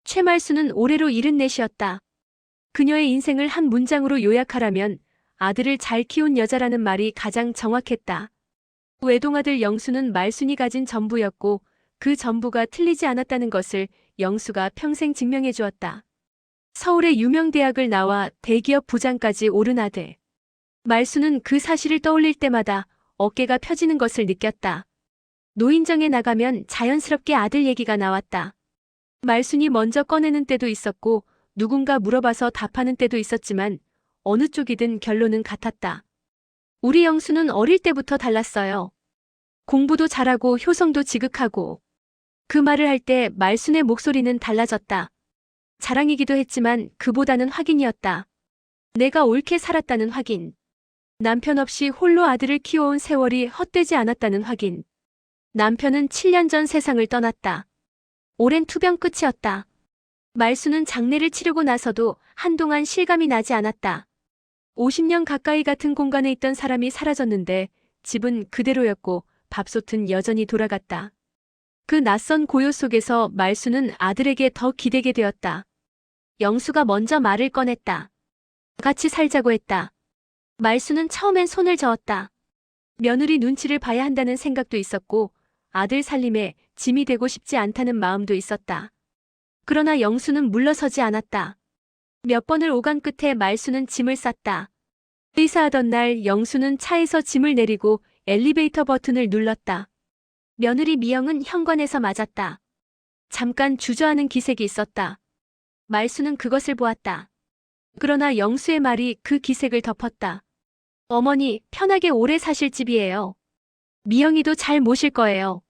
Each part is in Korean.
최말수는 올해로 74이었다. 그녀의 인생을 한 문장으로 요약하라면 아들을 잘 키운 여자라는 말이 가장 정확했다. 외동아들 영수는 말순이 가진 전부였고 그 전부가 틀리지 않았다는 것을 영수가 평생 증명해 주었다. 서울의 유명 대학을 나와 대기업 부장까지 오른 아들. 말순은 그 사실을 떠올릴 때마다 어깨가 펴지는 것을 느꼈다. 노인정에 나가면 자연스럽게 아들 얘기가 나왔다. 말순이 먼저 꺼내는 때도 있었고 누군가 물어봐서 답하는 때도 있었지만 어느 쪽이든 결론은 같았다. 우리 영수는 어릴 때부터 달랐어요. 공부도 잘하고 효성도 지극하고. 그 말을 할 때 말순의 목소리는 달라졌다. 자랑이기도 했지만 그보다는 확인이었다. 내가 옳게 살았다는 확인. 남편 없이 홀로 아들을 키워온 세월이 헛되지 않았다는 확인. 남편은 7년 전 세상을 떠났다. 오랜 투병 끝이었다. 말순은 장례를 치르고 나서도 한동안 실감이 나지 않았다. 50년 가까이 같은 공간에 있던 사람이 사라졌는데 집은 그대로였고 밥솥은 여전히 돌아갔다. 그 낯선 고요 속에서 말순은 아들에게 더 기대게 되었다. 영수가 먼저 말을 꺼냈다. 같이 살자고 했다. 말순은 처음엔 손을 저었다. 며느리 눈치를 봐야 한다는 생각도 있었고 아들 살림에 짐이 되고 싶지 않다는 마음도 있었다. 그러나 영수는 물러서지 않았다. 몇 번을 오간 끝에 말순은 짐을 쌌다. 의사하던 날 영수는 차에서 짐을 내리고 엘리베이터 버튼을 눌렀다. 며느리 미영은 현관에서 맞았다. 잠깐 주저하는 기색이 있었다. 말순은 그것을 보았다. 그러나 영수의 말이 그 기색을 덮었다. 어머니, 편하게 오래 사실 집이에요. 미영이도 잘 모실 거예요.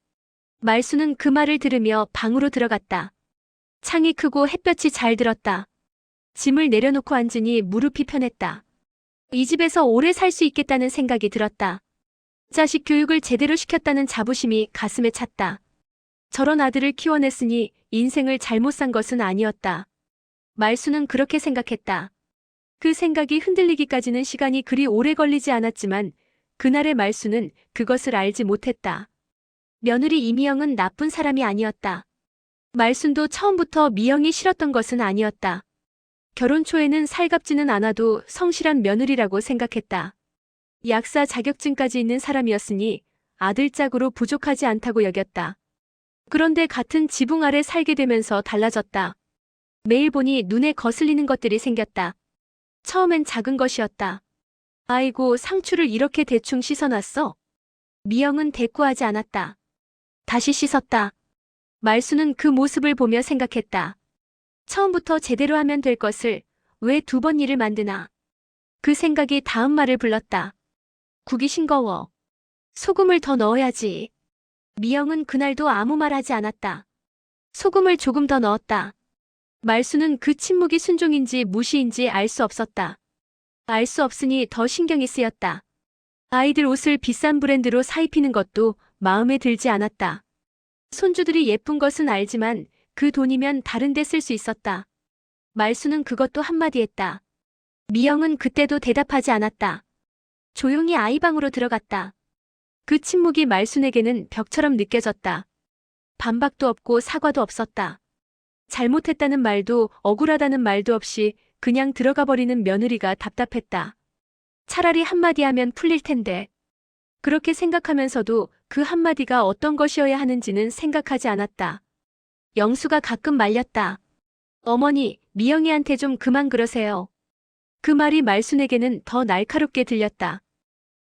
말순은 그 말을 들으며 방으로 들어갔다. 창이 크고 햇볕이 잘 들었다. 짐을 내려놓고 앉으니 무릎이 편했다. 이 집에서 오래 살 수 있겠다는 생각이 들었다. 자식 교육을 제대로 시켰다는 자부심이 가슴에 찼다. 저런 아들을 키워냈으니 인생을 잘못 산 것은 아니었다. 말순은 그렇게 생각했다. 그 생각이 흔들리기까지는 시간이 그리 오래 걸리지 않았지만 그날의 말순은 그것을 알지 못했다. 며느리 이미영은 나쁜 사람이 아니었다. 말순도 처음부터 미영이 싫었던 것은 아니었다. 결혼 초에는 살갑지는 않아도 성실한 며느리라고 생각했다. 약사 자격증까지 있는 사람이었으니 아들 짝으로 부족하지 않다고 여겼다. 그런데 같은 지붕 아래 살게 되면서 달라졌다. 매일 보니 눈에 거슬리는 것들이 생겼다. 처음엔 작은 것이었다. 아이고, 상추를 이렇게 대충 씻어놨어? 미영은 대꾸하지 않았다. 다시 씻었다. 말순은 그 모습을 보며 생각했다. 처음부터 제대로 하면 될 것을 왜 두 번 일을 만드나. 그 생각이 다음 말을 불렀다. 국이 싱거워. 소금을 더 넣어야지. 미영은 그날도 아무 말하지 않았다. 소금을 조금 더 넣었다. 말순은 그 침묵이 순종인지 무시인지 알 수 없었다. 알 수 없으니 더 신경이 쓰였다. 아이들 옷을 비싼 브랜드로 사입히는 것도 마음에 들지 않았다. 손주들이 예쁜 것은 알지만 그 돈이면 다른 데 쓸 수 있었다. 말순은 그것도 한마디 했다. 미영은 그때도 대답하지 않았다. 조용히 아이 방으로 들어갔다. 그 침묵이 말순에게는 벽처럼 느껴졌다. 반박도 없고 사과도 없었다. 잘못했다는 말도 억울하다는 말도 없이 그냥 들어가 버리는 며느리가 답답했다. 차라리 한마디 하면 풀릴 텐데. 그렇게 생각하면서도 그 한마디가 어떤 것이어야 하는지는 생각하지 않았다. 영수가 가끔 말렸다. 어머니, 미영이한테 좀 그만 그러세요. 그 말이 말순에게는 더 날카롭게 들렸다.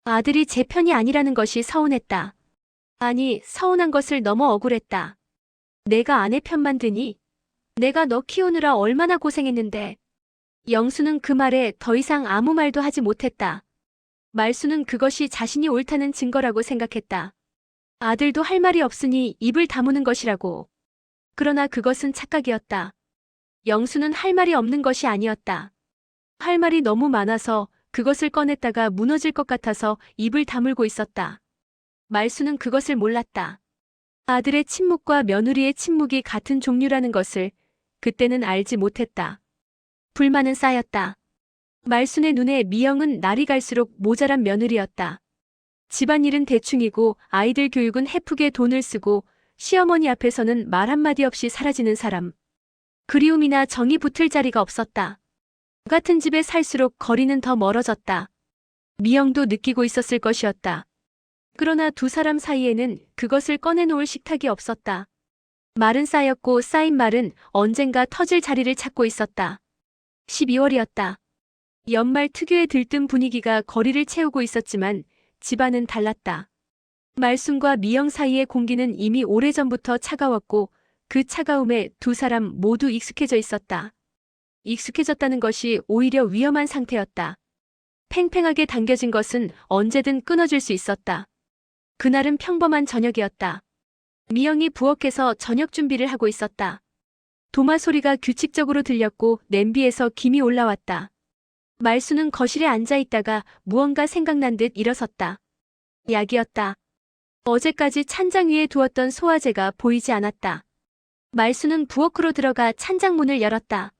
아들이 제 편이 아니라는 것이 서운했다. 아니, 서운한 것을 넘어 억울했다. 내가 아내 편만 드니? 내가 너 키우느라 얼마나 고생했는데. 영수는 그 말에 더 이상 아무 말도 하지 못했다. 말순은 그것이 자신이 옳다는 증거라고 생각했다. 아들도 할 말이 없으니 입을 다무는 것이라고. 그러나 그것은 착각이었다. 영수는 할 말이 없는 것이 아니었다. 할 말이 너무 많아서 그것을 꺼냈다가 무너질 것 같아서 입을 다물고 있었다. 말순은 그것을 몰랐다. 아들의 침묵과 며느리의 침묵이 같은 종류라는 것을 그때는 알지 못했다. 불만은 쌓였다. 말순의 눈에 미영은 날이 갈수록 모자란 며느리였다. 집안일은 대충이고 아이들 교육은 헤프게 돈을 쓰고 시어머니 앞에서는 말 한마디 없이 사라지는 사람. 그리움이나 정이 붙을 자리가 없었다. 같은 집에 살수록 거리는 더 멀어졌다. 미영도 느끼고 있었을 것이었다. 그러나 두 사람 사이에는 그것을 꺼내놓을 식탁이 없었다. 말은 쌓였고 쌓인 말은 언젠가 터질 자리를 찾고 있었다. 12월이었다. 연말 특유의 들뜬 분위기가 거리를 채우고 있었지만 집안은 달랐다. 말순과 미영 사이의 공기는 이미 오래전부터 차가웠고 그 차가움에 두 사람 모두 익숙해져 있었다. 익숙해졌다는 것이 오히려 위험한 상태였다. 팽팽하게 당겨진 것은 언제든 끊어질 수 있었다. 그날은 평범한 저녁이었다. 미영이 부엌에서 저녁 준비를 하고 있었다. 도마 소리가 규칙적으로 들렸고 냄비에서 김이 올라왔다. 말수는 거실에 앉아 있다가 무언가 생각난 듯 일어섰다. 약이었다. 어제까지 찬장 위에 두었던 소화제가 보이지 않았다. 말수는 부엌으로 들어가 찬장 문을 열었다.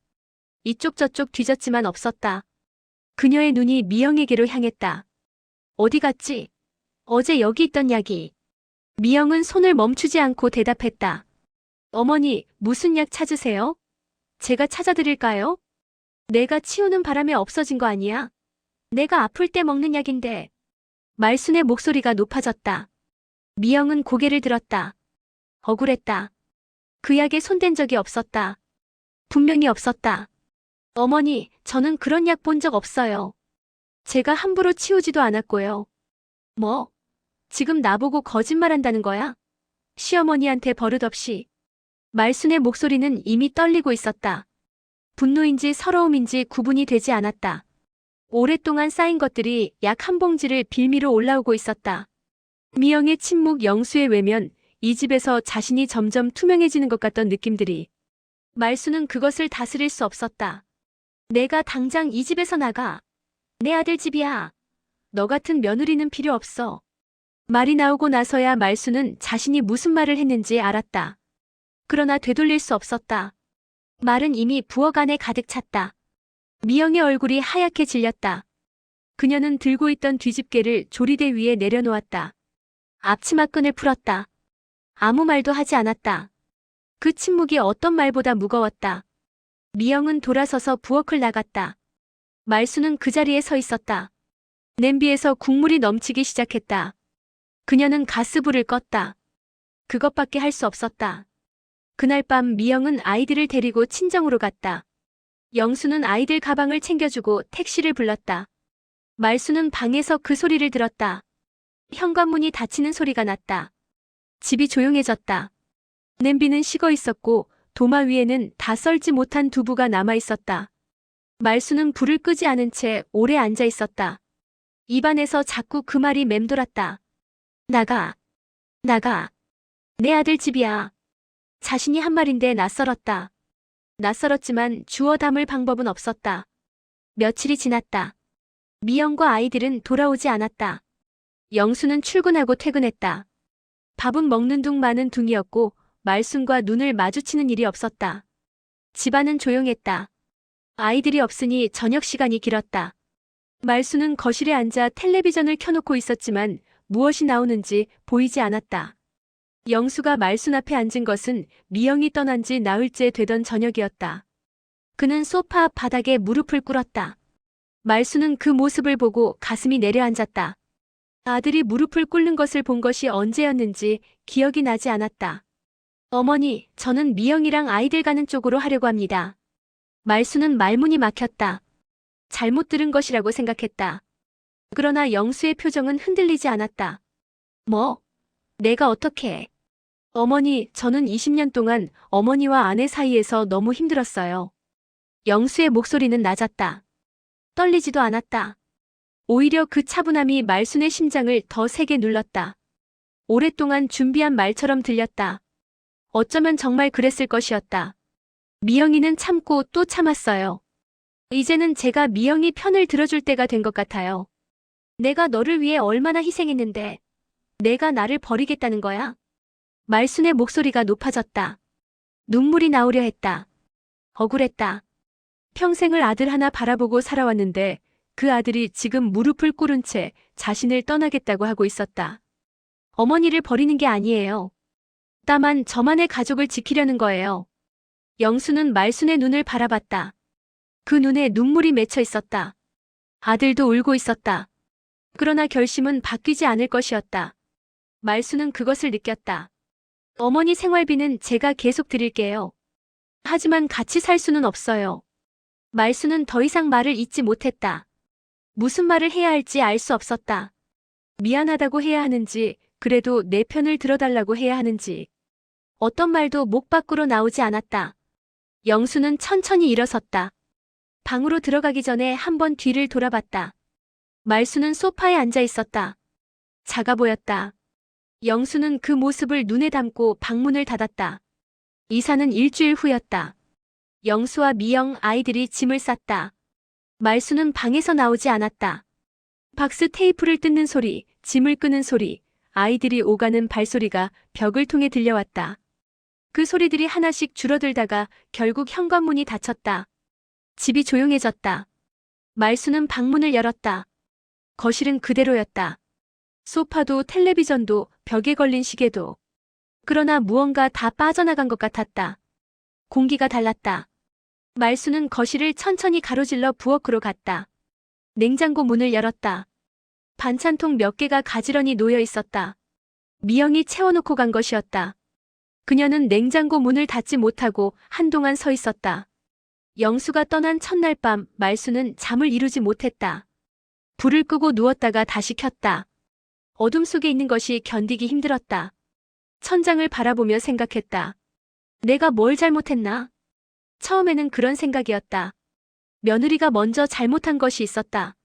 이쪽 저쪽 뒤졌지만 없었다. 그녀의 눈이 미영에게로 향했다. 어디 갔지? 어제 여기 있던 약이. 미영은 손을 멈추지 않고 대답했다. 어머니, 무슨 약 찾으세요? 제가 찾아드릴까요? 내가 치우는 바람에 없어진 거 아니야? 내가 아플 때 먹는 약인데. 말순의 목소리가 높아졌다. 미영은 고개를 들었다. 억울했다. 그 약에 손댄 적이 없었다. 분명히 없었다. 어머니, 저는 그런 약 본 적 없어요. 제가 함부로 치우지도 않았고요. 뭐? 지금 나보고 거짓말한다는 거야? 시어머니한테 버릇없이. 말순의 목소리는 이미 떨리고 있었다. 분노인지 서러움인지 구분이 되지 않았다. 오랫동안 쌓인 것들이 약 한 봉지를 빌미로 올라오고 있었다. 미영의 침묵, 영수의 외면, 이 집에서 자신이 점점 투명해지는 것 같던 느낌들이. 말순은 그것을 다스릴 수 없었다. 내가 당장 이 집에서 나가. 내 아들 집이야. 너 같은 며느리는 필요 없어. 말이 나오고 나서야 말순은 자신이 무슨 말을 했는지 알았다. 그러나 되돌릴 수 없었다. 말은 이미 부엌 안에 가득 찼다. 미영의 얼굴이 하얗게 질렸다. 그녀는 들고 있던 뒤집개를 조리대 위에 내려놓았다. 앞치마끈을 풀었다. 아무 말도 하지 않았다. 그 침묵이 어떤 말보다 무거웠다. 미영은 돌아서서 부엌을 나갔다. 말수는 그 자리에 서 있었다. 냄비에서 국물이 넘치기 시작했다. 그녀는 가스불을 껐다. 그것밖에 할 수 없었다. 그날 밤 미영은 아이들을 데리고 친정으로 갔다. 영수는 아이들 가방을 챙겨주고 택시를 불렀다. 말수는 방에서 그 소리를 들었다. 현관문이 닫히는 소리가 났다. 집이 조용해졌다. 냄비는 식어 있었고 도마 위에는 다 썰지 못한 두부가 남아 있었다. 말수는 불을 끄지 않은 채 오래 앉아 있었다. 입안에서 자꾸 그 말이 맴돌았다. 나가. 나가. 내 아들 집이야. 자신이 한 말인데 낯설었다. 낯설었지만 주워 담을 방법은 없었다. 며칠이 지났다. 미영과 아이들은 돌아오지 않았다. 영수는 출근하고 퇴근했다. 밥은 먹는 둥 마는 둥이었고 말순과 눈을 마주치는 일이 없었다. 집안은 조용했다. 아이들이 없으니 저녁 시간이 길었다. 말순은 거실에 앉아 텔레비전을 켜놓고 있었지만 무엇이 나오는지 보이지 않았다. 영수가 말순 앞에 앉은 것은 미영이 떠난 지 나흘째 되던 저녁이었다. 그는 소파 앞 바닥에 무릎을 꿇었다. 말순은 그 모습을 보고 가슴이 내려앉았다. 아들이 무릎을 꿇는 것을 본 것이 언제였는지 기억이 나지 않았다. 어머니, 저는 미영이랑 아이들 가는 쪽으로 하려고 합니다. 말순은 말문이 막혔다. 잘못 들은 것이라고 생각했다. 그러나 영수의 표정은 흔들리지 않았다. 뭐? 내가 어떻게 해? 어머니, 저는 20년 동안 어머니와 아내 사이에서 너무 힘들었어요. 영수의 목소리는 낮았다. 떨리지도 않았다. 오히려 그 차분함이 말순의 심장을 더 세게 눌렀다. 오랫동안 준비한 말처럼 들렸다. 어쩌면 정말 그랬을 것이었다. 미영이는 참고 또 참았어요. 이제는 제가 미영이 편을 들어줄 때가 된 것 같아요. 내가 너를 위해 얼마나 희생했는데 내가 나를 버리겠다는 거야? 말순의 목소리가 높아졌다. 눈물이 나오려 했다. 억울했다. 평생을 아들 하나 바라보고 살아왔는데 그 아들이 지금 무릎을 꿇은 채 자신을 떠나겠다고 하고 있었다. 어머니를 버리는 게 아니에요. 다만 저만의 가족을 지키려는 거예요. 영수는 말순의 눈을 바라봤다. 그 눈에 눈물이 맺혀 있었다. 아들도 울고 있었다. 그러나 결심은 바뀌지 않을 것이었다. 말순은 그것을 느꼈다. 어머니 생활비는 제가 계속 드릴게요. 하지만 같이 살 수는 없어요. 말순은 더 이상 말을 잇지 못했다. 무슨 말을 해야 할지 알 수 없었다. 미안하다고 해야 하는지, 그래도 내 편을 들어달라고 해야 하는지. 어떤 말도 목 밖으로 나오지 않았다. 영수는 천천히 일어섰다. 방으로 들어가기 전에 한번 뒤를 돌아봤다. 말수는 소파에 앉아 있었다. 작아 보였다. 영수는 그 모습을 눈에 담고 방문을 닫았다. 이사는 일주일 후였다. 영수와 미영 아이들이 짐을 쌌다. 말수는 방에서 나오지 않았다. 박스 테이프를 뜯는 소리, 짐을 끄는 소리, 아이들이 오가는 발소리가 벽을 통해 들려왔다. 그 소리들이 하나씩 줄어들다가 결국 현관문이 닫혔다. 집이 조용해졌다. 말수는 방문을 열었다. 거실은 그대로였다. 소파도 텔레비전도 벽에 걸린 시계도. 그러나 무언가 다 빠져나간 것 같았다. 공기가 달랐다. 말수는 거실을 천천히 가로질러 부엌으로 갔다. 냉장고 문을 열었다. 반찬통 몇 개가 가지런히 놓여 있었다. 미영이 채워놓고 간 것이었다. 그녀는 냉장고 문을 닫지 못하고 한동안 서 있었다. 영수가 떠난 첫날 밤 말수는 잠을 이루지 못했다. 불을 끄고 누웠다가 다시 켰다. 어둠 속에 있는 것이 견디기 힘들었다. 천장을 바라보며 생각했다. 내가 뭘 잘못했나? 처음에는 그런 생각이었다. 며느리가 먼저 잘못한 것이 있었다.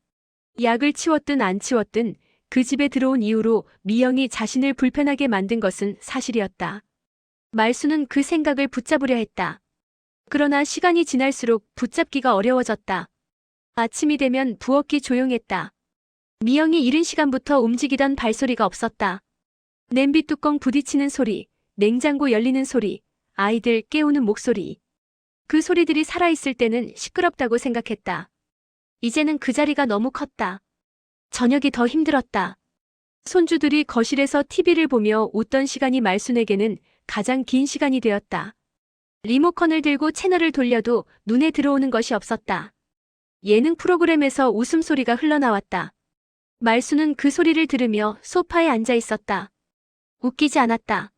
약을 치웠든 안 치웠든 그 집에 들어온 이후로 미영이 자신을 불편하게 만든 것은 사실이었다. 말수는 그 생각을 붙잡으려 했다. 그러나 시간이 지날수록 붙잡기가 어려워졌다. 아침이 되면 부엌이 조용했다. 미영이 이른 시간부터 움직이던 발소리가 없었다. 냄비 뚜껑 부딪히는 소리, 냉장고 열리는 소리, 아이들 깨우는 목소리. 그 소리들이 살아있을 때는 시끄럽다고 생각했다. 이제는 그 자리가 너무 컸다. 저녁이 더 힘들었다. 손주들이 거실에서 TV를 보며 웃던 시간이 말순에게는 가장 긴 시간이 되었다. 리모컨을 들고 채널을 돌려도 눈에 들어오는 것이 없었다. 예능 프로그램에서 웃음소리가 흘러나왔다. 말수는 그 소리를 들으며 소파에 앉아 있었다. 웃기지 않았다.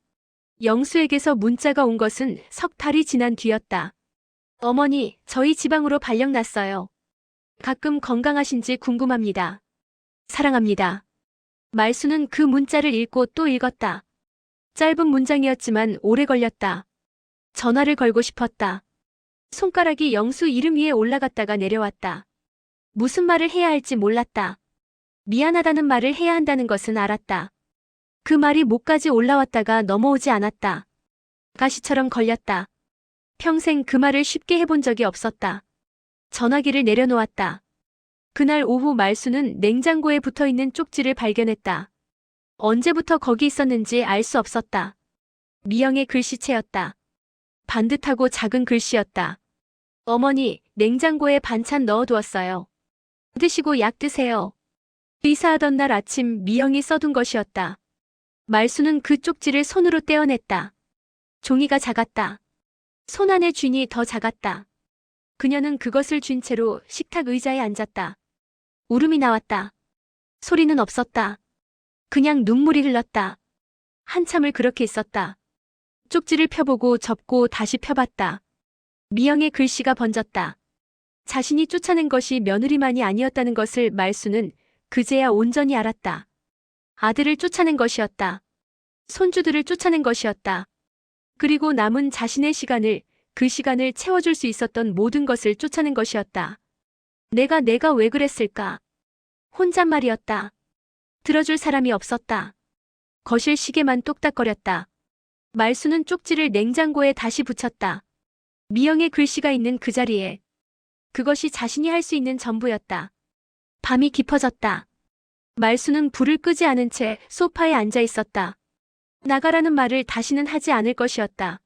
영수에게서 문자가 온 것은 석 달이 지난 뒤였다. 어머니, 저희 지방으로 발령 났어요. 가끔 건강하신지 궁금합니다. 사랑합니다. 말수는 그 문자를 읽고 또 읽었다. 짧은 문장이었지만 오래 걸렸다. 전화를 걸고 싶었다. 손가락이 영수 이름 위에 올라갔다가 내려왔다. 무슨 말을 해야 할지 몰랐다. 미안하다는 말을 해야 한다는 것은 알았다. 그 말이 목까지 올라왔다가 넘어오지 않았다. 가시처럼 걸렸다. 평생 그 말을 쉽게 해본 적이 없었다. 전화기를 내려놓았다. 그날 오후 말수는 냉장고에 붙어있는 쪽지를 발견했다. 언제부터 거기 있었는지 알 수 없었다. 미영의 글씨체였다. 반듯하고 작은 글씨였다. 어머니, 냉장고에 반찬 넣어두었어요. 드시고 약 드세요. 이사하던 날 아침 미영이 써둔 것이었다. 말수는 그 쪽지를 손으로 떼어냈다. 종이가 작았다. 손 안의 쥔이 더 작았다. 그녀는 그것을 쥔 채로 식탁 의자에 앉았다. 울음이 나왔다. 소리는 없었다. 그냥 눈물이 흘렀다. 한참을 그렇게 있었다. 쪽지를 펴보고 접고 다시 펴봤다. 미영의 글씨가 번졌다. 자신이 쫓아낸 것이 며느리만이 아니었다는 것을 말수는 그제야 온전히 알았다. 아들을 쫓아낸 것이었다. 손주들을 쫓아낸 것이었다. 그리고 남은 자신의 시간을, 그 시간을 채워줄 수 있었던 모든 것을 쫓아낸 것이었다. 내가 왜 그랬을까? 혼잣말이었다. 들어줄 사람이 없었다. 거실 시계만 똑딱거렸다. 말수는 쪽지를 냉장고에 다시 붙였다. 미영의 글씨가 있는 그 자리에. 그것이 자신이 할 수 있는 전부였다. 밤이 깊어졌다. 말수는 불을 끄지 않은 채 소파에 앉아 있었다. 나가라는 말을 다시는 하지 않을 것이었다.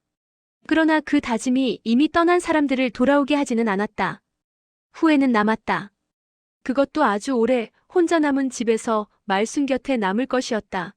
그러나 그 다짐이 이미 떠난 사람들을 돌아오게 하지는 않았다. 후회는 남았다. 그것도 아주 오래 혼자 남은 집에서 말순 곁에 남을 것이었다.